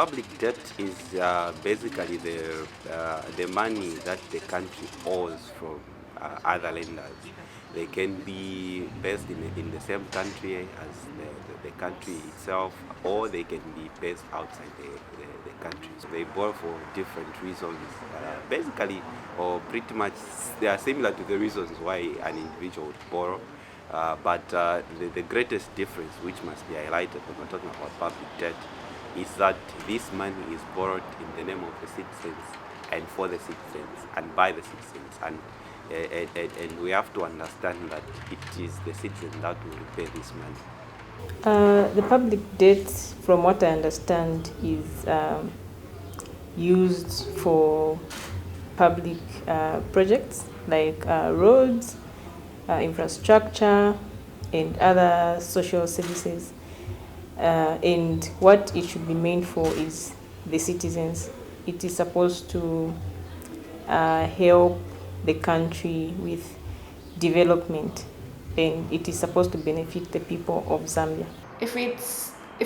public debt is basically the money that the country owes from other lenders. They can be based in the same country as the country itself, or they can be based outside the country. So they borrow for different reasons, basically, or pretty much they are similar to the reasons why an individual would borrow. But the greatest difference, which must be highlighted when we're talking about public debt, is that this money is borrowed in the name of the citizens and for the citizens and by the citizens. And we have to understand that it is the citizen that will repay this money. The public debt, from what I understand, is used for public projects like roads, infrastructure, and other social services. And what it should be meant for is the citizens. It is supposed to help the country with development, and it is supposed to benefit the people of Zambia. If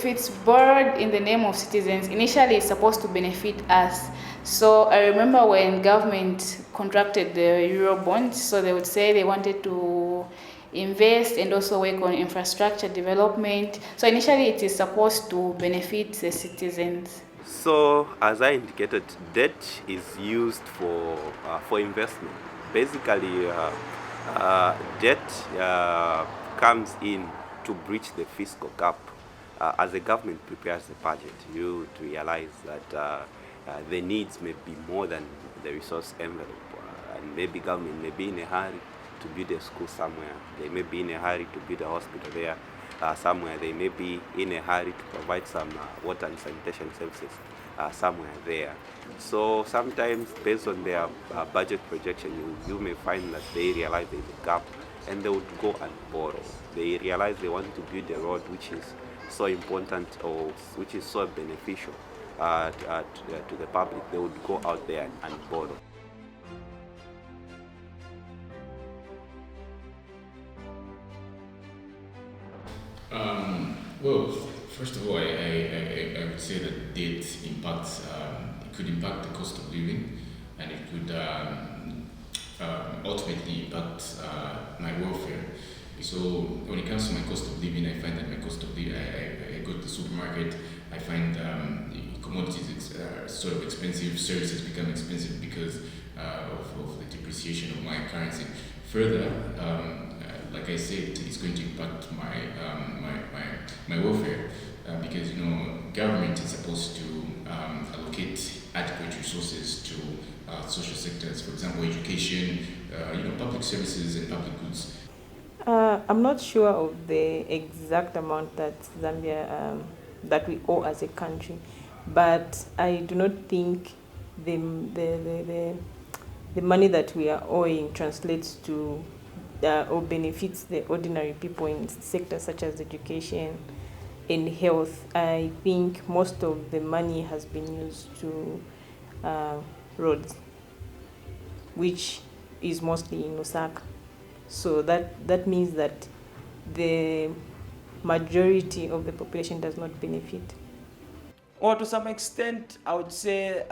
it's borrowed in the name of citizens, initially it's supposed to benefit us. So I remember when government contracted the Euro bonds, so they would say they wanted to invest and also work on infrastructure development. So initially it is supposed to benefit the citizens. So, as I indicated, debt is used for investment. Basically, debt comes in to breach the fiscal gap. As the government prepares the budget, you would realize that the needs may be more than the resource envelope. And maybe government may be in a hurry to build a school somewhere. They may be in a hurry to build a hospital there. Somewhere they may be in a hurry to provide some water and sanitation services somewhere there. So sometimes based on their budget projection, you may find that they realize there's a gap and they would go and borrow. They realize they want to build a road which is so important or which is so beneficial to the public. They would go out there and borrow. Well, first of all, I would say that debt impacts, it could impact the cost of living, and it could ultimately impact my welfare. So when it comes to my cost of living, I find that my cost of living, I go to the supermarket, I find commodities sort of expensive, services become expensive because of the depreciation of my currency. Further, like I said, it's going to impact my welfare because government is supposed to allocate adequate resources to social sectors, for example, education, public services and public goods. I'm not sure of the exact amount that Zambia that we owe as a country, but I do not think the money that we are owing translates to or benefits the ordinary people in sectors such as education and health. I think most of the money has been used to roads, which is mostly in Osaka. So that means that the majority of the population does not benefit. Or to some extent, I would say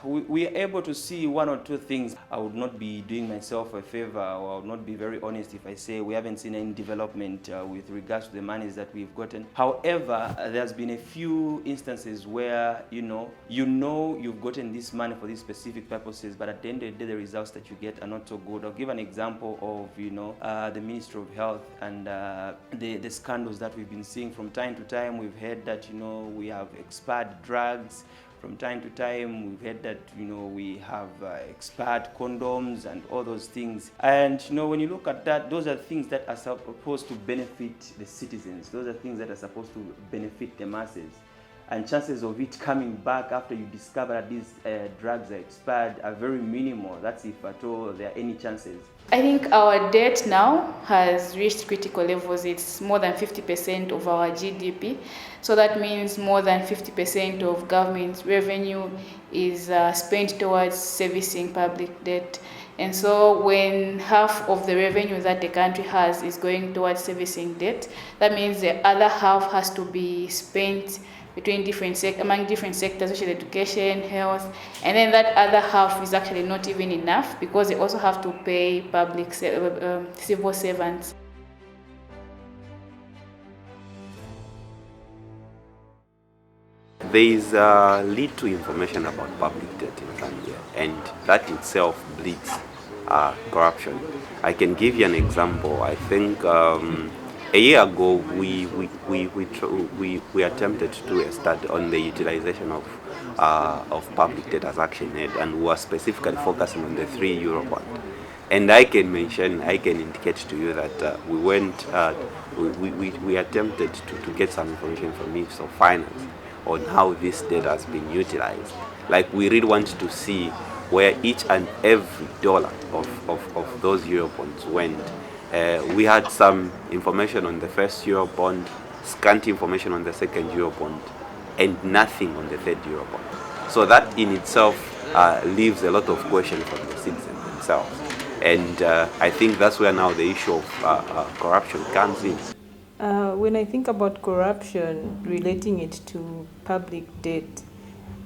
we are able to see one or two things. I would not be doing myself a favor, or I would not be very honest if I say we haven't seen any development with regards to the monies that we've gotten. However, there's been a few instances where you've gotten this money for these specific purposes, but at the end of the day, the results that you get are not so good. I'll give an example of the Ministry of Health and the scandals that we've been seeing from time to time. We've heard that we have expired drugs. From time to time, we've heard that we have expired condoms and all those things. And when you look at that, those are things that are supposed to benefit the citizens. Those are things that are supposed to benefit the masses. And chances of it coming back after you discover that these drugs are expired are very minimal. That's if at all there are any chances. I think our debt now has reached critical levels. It's more than 50% of our GDP. So that means more than 50% of government revenue is spent towards servicing public debt. And so when half of the revenue that the country has is going towards servicing debt, that means the other half has to be spent between among different sectors, such as education, health, and then that other half is actually not even enough because they also have to pay civil servants. There is little information about public debt in Zambia, and that itself breeds corruption. I can give you an example. I think a year ago we attempted to do a study on the utilization of public debt as action aid, and we were specifically focusing on the €3 bond. And I can indicate to you that we attempted to get some information from Ministry of Finance on how this data has been utilized. Like, we really want to see where each and every dollar of those euro bonds went. We had some information on the first euro bond, scant information on the second euro bond, and nothing on the third euro bond. So that in itself leaves a lot of questions from the citizens themselves. And I think that's where now the issue of corruption comes in. When I think about corruption, relating it to public debt,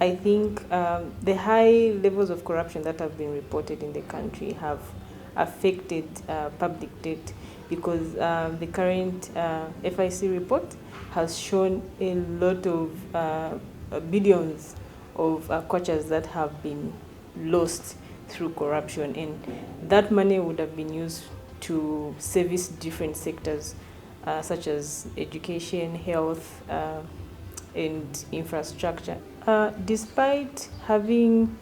I think the high levels of corruption that have been reported in the country have affected public debt, because the current FIC report has shown a lot of billions of kwachas that have been lost through corruption, and that money would have been used to service different sectors such as education, health, and infrastructure. Despite having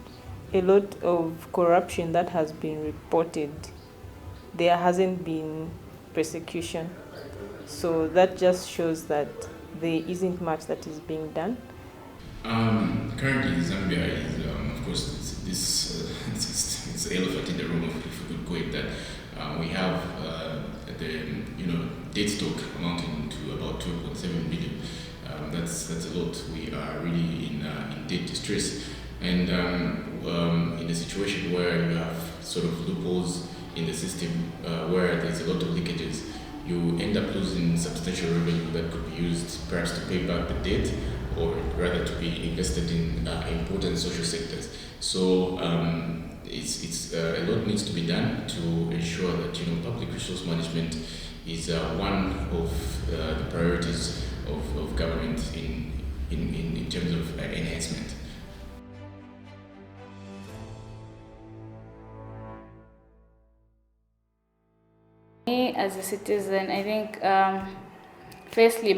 a lot of corruption that has been reported, there hasn't been prosecution. So that just shows that there isn't much that is being done. Currently, Zambia is, of course, it's the elephant in the room, if we could call it that. We have the debt stock amounting to about 2.7 billion. That's a lot. We are really in debt distress, and in a situation where you have sort of loopholes in the system, where there's a lot of leakages, you end up losing substantial revenue that could be used perhaps to pay back the debt, or rather to be invested in important social sectors. So it's a lot needs to be done to ensure that public resource management is one of the priorities of government in terms of enhancement. Me as a citizen, I think firstly,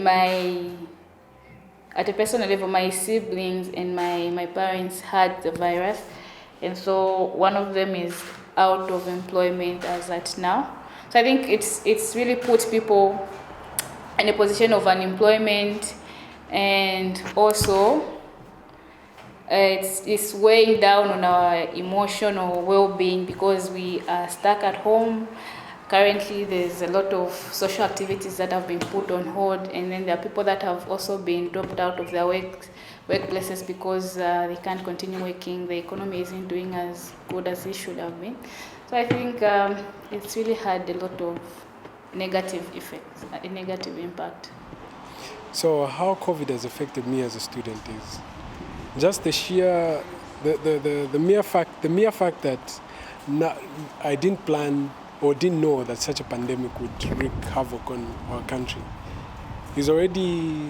at a personal level, my siblings and my parents had the virus, and so one of them is out of employment as at now. So I think it's really put people in a position of unemployment, and also it's weighing down on our emotional well-being because we are stuck at home. Currently, there's a lot of social activities that have been put on hold, and then there are people that have also been dropped out of their workplaces because they can't continue working. The economy isn't doing as good as it should have been. So I think it's really had a lot of negative effects, a negative impact. So how COVID has affected me as a student is just the mere fact that I didn't plan or didn't know that such a pandemic would wreak havoc on our country is already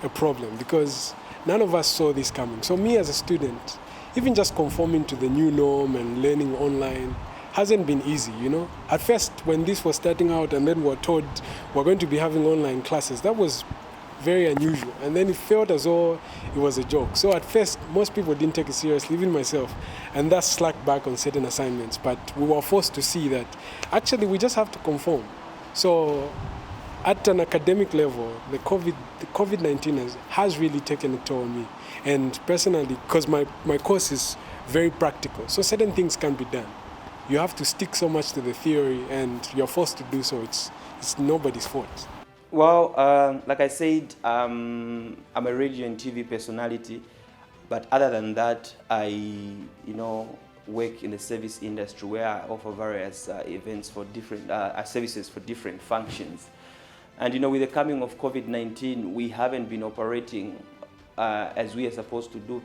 a problem, because none of us saw this coming. So me as a student, even just conforming to the new norm and learning online hasn't been easy, At first, when this was starting out and then we're told we're going to be having online classes, that was very unusual. And then it felt as though it was a joke. So at first, most people didn't take it seriously, even myself. And that slacked back on certain assignments. But we were forced to see that actually we just have to conform. So at an academic level, the COVID-19 has really taken a toll on me. And personally, because my course is very practical, so certain things can be done. You have to stick so much to the theory, and you're forced to do so. It's nobody's fault. Well, like I said, I'm a radio and TV personality, but other than that, I, work in the service industry where I offer various events for different services for different functions. And with the coming of COVID-19, we haven't been operating as we are supposed to do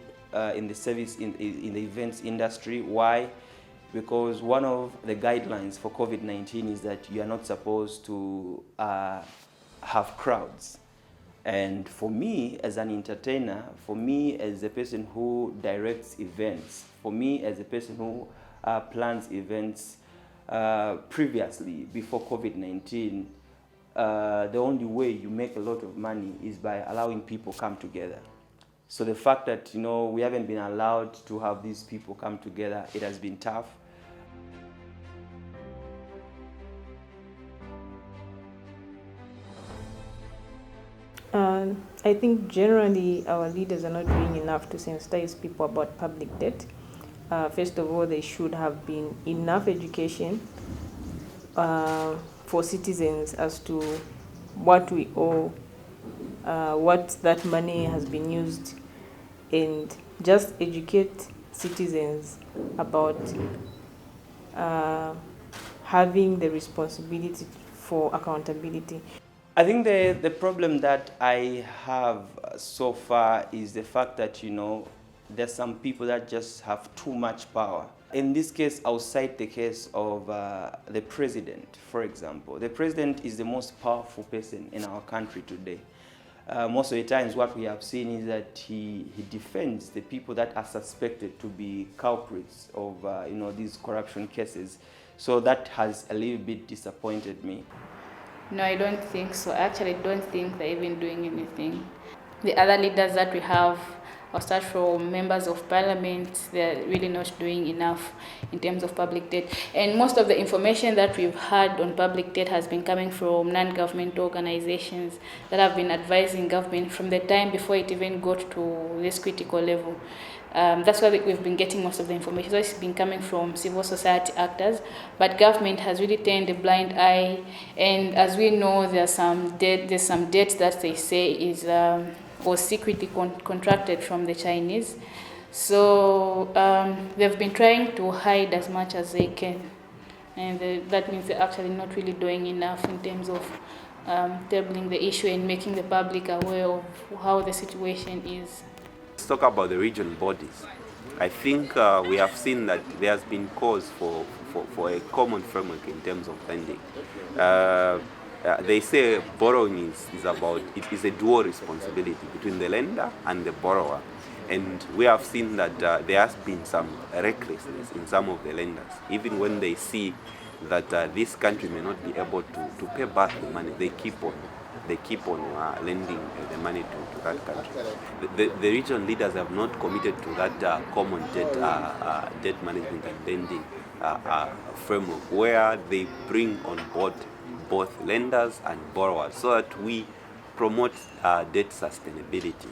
in the service in the events industry. Why? Because one of the guidelines for COVID-19 is that you are not supposed to have crowds. And for me as an entertainer, for me as a person who directs events, for me as a person who plans events previously, before COVID-19, the only way you make a lot of money is by allowing people come together. So the fact that, you know, we haven't been allowed to have these people come together, it has been tough. I think generally our leaders are not doing enough to sensitize people about public debt. First of all, there should have been enough education for citizens as to what we owe, what that money has been used, and just educate citizens about having the responsibility for accountability. I think the problem that I have so far is the fact that, you know, there's some people that just have too much power. In this case, I'll cite the case of the president, for example. The president is the most powerful person in our country today. Most of the times what we have seen is that he defends the people that are suspected to be culprits of you know, these corruption cases. So that has a little bit disappointed me. No, I don't think so. I actually don't think they're even doing anything. The other leaders that we have, I'll start from members of parliament, they're really not doing enough in terms of public debt. And most of the information that we've had on public debt has been coming from non-government organizations that have been advising government from the time before it even got to this critical level. That's why we've been getting most of the information. So it's been coming from civil society actors, but government has really turned a blind eye. And as we know, there's some debt that they say is was secretly contracted from the Chinese. So they've been trying to hide as much as they can, and that means they're actually not really doing enough in terms of tabling the issue and making the public aware of how the situation is. Let's talk about the regional bodies. I think we have seen that there has been cause for a common framework in terms of lending. They say borrowing it is a dual responsibility between the lender and the borrower. And we have seen that there has been some recklessness in some of the lenders. Even when they see that this country may not be able to pay back the money, they keep on lending the money to that country. The regional leaders have not committed to that common debt management and lending framework, where they bring on board both lenders and borrowers, so that we promote debt sustainability.